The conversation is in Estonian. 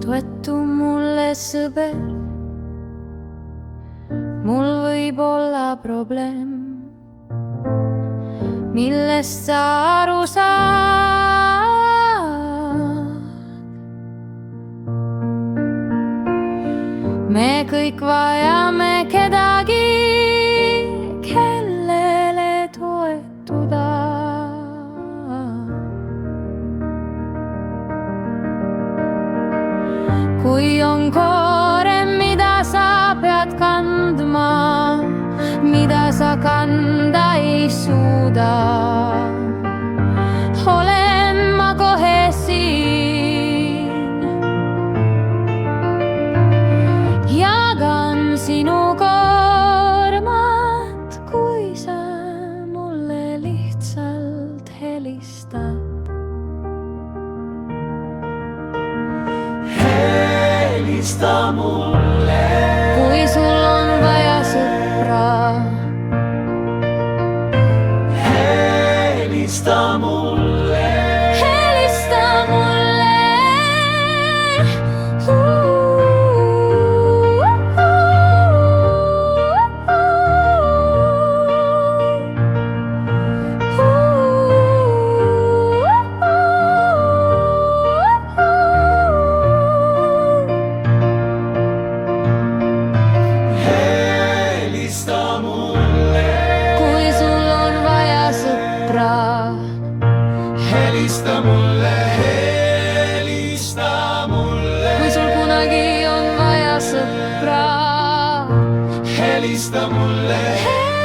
soetu mulle sõber, mul võib olla probleem, millest sa aru saad. Me kõik vajame kedagi, kellele toetuda. Kui on koorem, mida sa pead kandma, mida sa kanda ei suuda, olen ma kohe siin. Jagan sinu koormat, kui sa mulle lihtsalt helistad. Helista mulle, kui sul on vaja sõpra. helista mulle, Helista mulle. helista mulle, Kui sul on vaja sõpra. helista mulle, helista mulle, Kui sul kunagi on vaja sõpra. helista mulle.